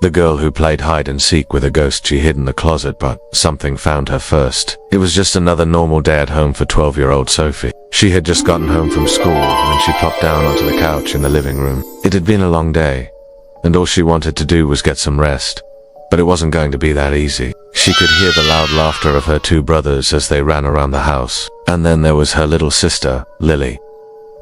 The girl who played hide and seek with a ghost she hid in the closet, but something found her first. It was just another normal day at home for 12-year-old Sophie. She had just gotten home from school when she plopped down onto the couch in the living room. It had been a long day, and all she wanted to do was get some rest. But it wasn't going to be that easy. She could hear the loud laughter of her two brothers as they ran around the house. And then there was her little sister, Lily.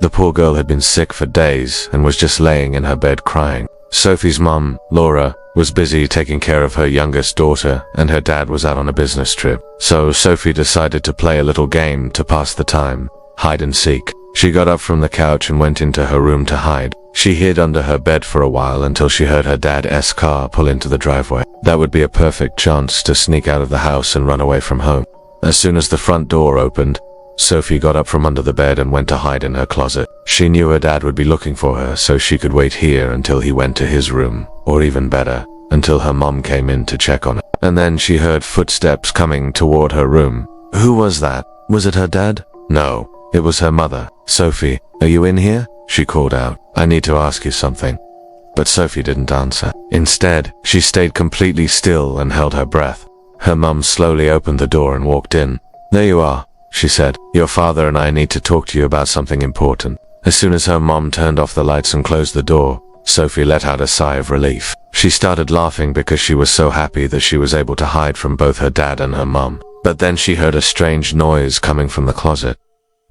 The poor girl had been sick for days and was just laying in her bed crying. Sophie's mum, Laura, was busy taking care of her youngest daughter, and her dad was out on a business trip. So Sophie decided to play a little game to pass the time, hide and seek. She got up from the couch and went into her room to hide. She hid under her bed for a while until she heard her dad's car pull into the driveway. That would be a perfect chance to sneak out of the house and run away from home. As soon as the front door opened, Sophie got up from under the bed and went to hide in her closet. She knew her dad would be looking for her, so she could wait here until he went to his room, or even better, until her mom came in to check on her. And then she heard footsteps coming toward her room. Who was that? Was it her dad? No, it was her mother. Sophie, are you in here? She called out. I need to ask you something. But Sophie didn't answer. Instead, she stayed completely still and held her breath. Her mum slowly opened the door and walked in. There you are, she said. Your father and I need to talk to you about something important. As soon as her mom turned off the lights and closed the door, Sophie let out a sigh of relief. She started laughing because she was so happy that she was able to hide from both her dad and her mom. But then she heard a strange noise coming from the closet.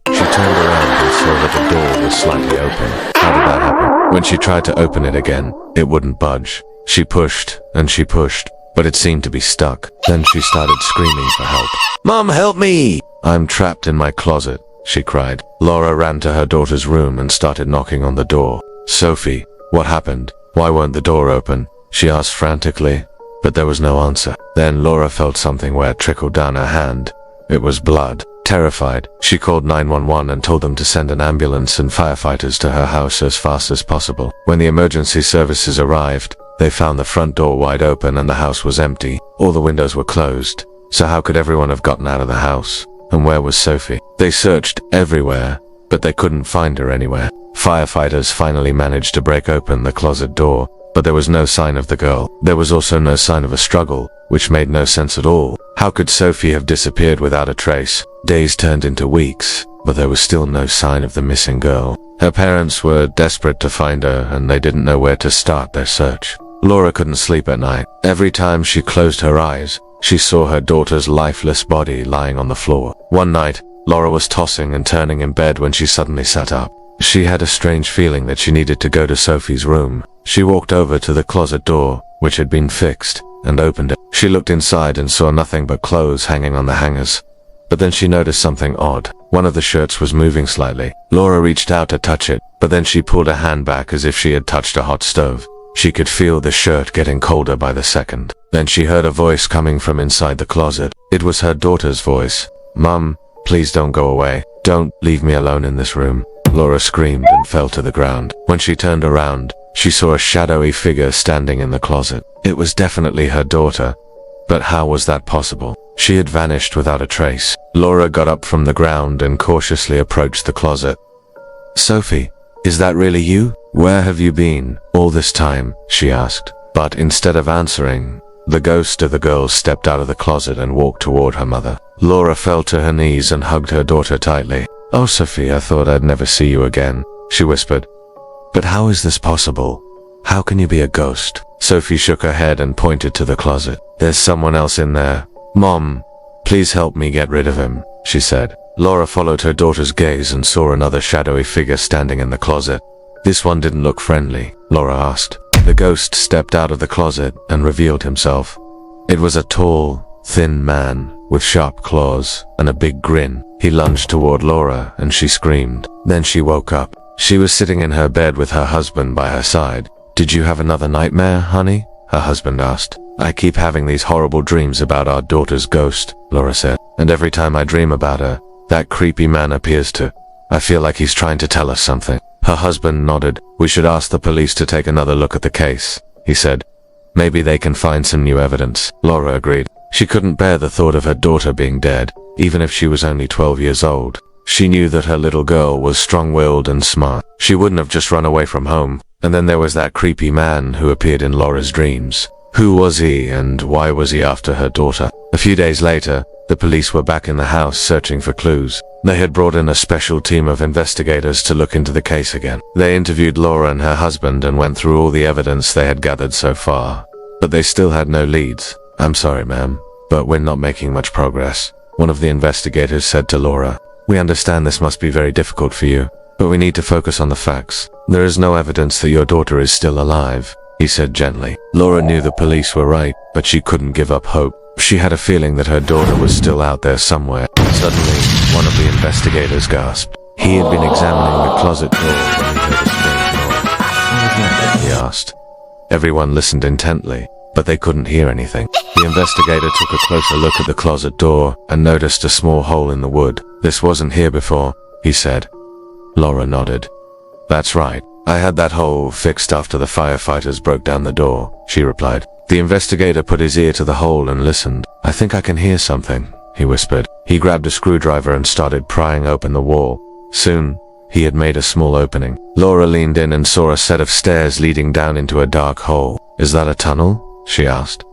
She turned around and saw that the door was slightly open. How did that happen? When she tried to open it again, it wouldn't budge. She pushed and she pushed, but it seemed to be stuck. Then she started screaming for help. Mom, help me! I'm trapped in my closet, she cried. Laura ran to her daughter's room and started knocking on the door. Sophie, what happened? Why won't the door open? She asked frantically, but there was no answer. Then Laura felt something wet trickle down her hand. It was blood. Terrified, she called 911 and told them to send an ambulance and firefighters to her house as fast as possible. When the emergency services arrived, they found the front door wide open and the house was empty. All the windows were closed. So how could everyone have gotten out of the house? And where was Sophie? They searched everywhere, but they couldn't find her anywhere. Firefighters finally managed to break open the closet door, but there was no sign of the girl. There was also no sign of a struggle, which made no sense at all. How could Sophie have disappeared without a trace? Days turned into weeks, but there was still no sign of the missing girl. Her parents were desperate to find her, and they didn't know where to start their search. Laura couldn't sleep at night. Every time she closed her eyes, she saw her daughter's lifeless body lying on the floor. One night, Laura was tossing and turning in bed when she suddenly sat up. She had a strange feeling that she needed to go to Sophie's room. She walked over to the closet door, which had been fixed, and opened it. She looked inside and saw nothing but clothes hanging on the hangers. But then she noticed something odd. One of the shirts was moving slightly. Laura reached out to touch it, but then she pulled her hand back as if she had touched a hot stove. She could feel the shirt getting colder by the second. Then she heard a voice coming from inside the closet. It was her daughter's voice. Mum, please don't go away. Don't leave me alone in this room. Laura screamed and fell to the ground. When she turned around, she saw a shadowy figure standing in the closet. It was definitely her daughter. But how was that possible? She had vanished without a trace. Laura got up from the ground and cautiously approached the closet. Sophie, is that really you? Where have you been all this time? She asked. But instead of answering, the ghost of the girl stepped out of the closet and walked toward her mother. Laura fell to her knees and hugged her daughter tightly. Oh, Sophie, I thought I'd never see you again, she whispered. But how is this possible? How can you be a ghost? Sophie shook her head and pointed to the closet. There's someone else in there. Mom, please help me get rid of him, she said. Laura followed her daughter's gaze and saw another shadowy figure standing in the closet. This one didn't look friendly, Laura asked. The ghost stepped out of the closet and revealed himself. It was a tall, thin man with sharp claws and a big grin. He lunged toward Laura and she screamed. Then she woke up. She was sitting in her bed with her husband by her side. Did you have another nightmare, honey? Her husband asked. I keep having these horrible dreams about our daughter's ghost, Laura said. And every time I dream about her, that creepy man appears to. I feel like he's trying to tell us something. Her husband nodded. We should ask the police to take another look at the case, he said. Maybe they can find some new evidence. Laura agreed. She couldn't bear the thought of her daughter being dead, even if she was only 12 years old. She knew that her little girl was strong-willed and smart. She wouldn't have just run away from home. And then there was that creepy man who appeared in Laura's dreams. Who was he and why was he after her daughter? A few days later, the police were back in the house searching for clues. They had brought in a special team of investigators to look into the case again. They interviewed Laura and her husband and went through all the evidence they had gathered so far. But they still had no leads. "I'm sorry, ma'am, but we're not making much progress," one of the investigators said to Laura. "We understand this must be very difficult for you, but we need to focus on the facts. There is no evidence that your daughter is still alive," he said gently. Laura knew the police were right, but she couldn't give up hope. She had a feeling that her daughter was still out there somewhere. Suddenly, one of the investigators gasped. He had been examining the closet door when he heard a strange noise. "What was that?" he asked. Everyone listened intently, but they couldn't hear anything. The investigator took a closer look at the closet door and noticed a small hole in the wood. "This wasn't here before," he said. Laura nodded. "That's right. I had that hole fixed after the firefighters broke down the door," she replied. The investigator put his ear to the hole and listened. "I think I can hear something," he whispered. He grabbed a screwdriver and started prying open the wall. Soon, he had made a small opening. Laura leaned in and saw a set of stairs leading down into a dark hole. "Is that a tunnel?" she asked.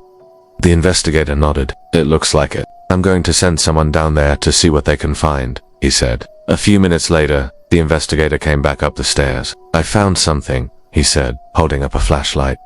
The investigator nodded. "It looks like it. I'm going to send someone down there to see what they can find," he said. A few minutes later, the investigator came back up the stairs. "I found something," he said, holding up a flashlight.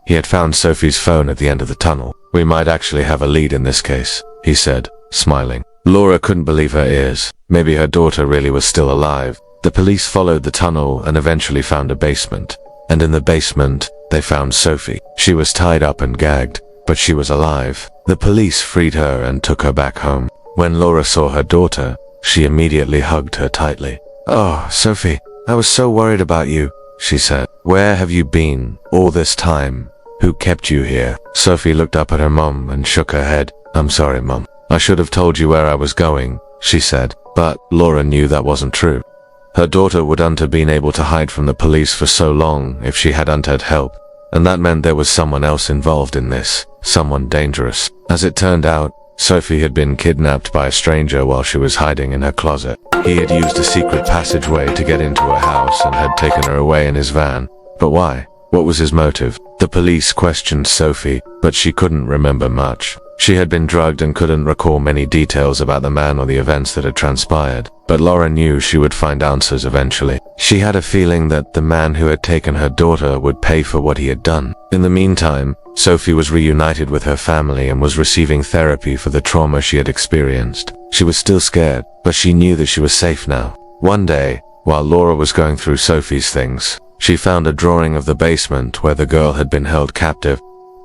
He had found Sophie's phone at the end of the tunnel. "We might actually have a lead in this case," he said, smiling. Laura couldn't believe her ears. Maybe her daughter really was still alive. The police followed the tunnel and eventually found a basement. And in the basement, they found Sophie. She was tied up and gagged, but she was alive. The police freed her and took her back home. When Laura saw her daughter, she immediately hugged her tightly. "Oh, Sophie, I was so worried about you," she said. "Where have you been all this time? Who kept you here?" Sophie looked up at her mom and shook her head. "I'm sorry, Mom. I should have told you where I was going," she said. But Laura knew that wasn't true. Her daughter wouldn't have been able to hide from the police for so long if she hadn't had help. And that meant there was someone else involved in this. Someone dangerous. As it turned out, Sophie had been kidnapped by a stranger while she was hiding in her closet. He had used a secret passageway to get into her house and had taken her away in his van. But why? What was his motive? The police questioned Sophie, but she couldn't remember much. She had been drugged and couldn't recall many details about the man or the events that had transpired. But Laura knew she would find answers eventually. She had a feeling that the man who had taken her daughter would pay for what he had done. In the meantime, Sophie was reunited with her family and was receiving therapy for the trauma she had experienced. She was still scared, but she knew that she was safe now. One day, while Laura was going through Sophie's things, she found a drawing of the basement where the girl had been held captive.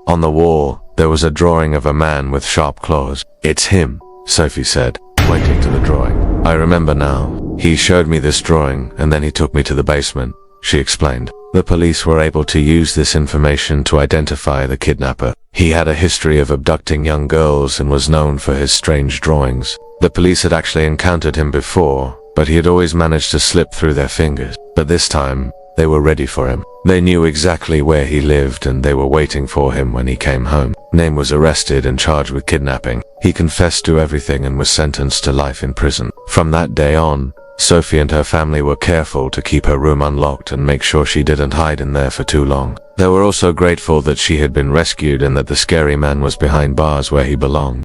On the wall, there was a drawing of a man with sharp claws. "It's him," Sophie said, pointing to the drawing. "I remember now. He showed me this drawing, and then he took me to the basement," she explained. The police were able to use this information to identify the kidnapper. He had a history of abducting young girls and was known for his strange drawings. The police had actually encountered him before, but he had always managed to slip through their fingers. But this time, they were ready for him. They knew exactly where he lived and they were waiting for him when he came home. Name was arrested and charged with kidnapping. He confessed to everything and was sentenced to life in prison. From that day on, Sophie and her family were careful to keep her room unlocked and make sure she didn't hide in there for too long. They were also grateful that she had been rescued and that the scary man was behind bars where he belonged.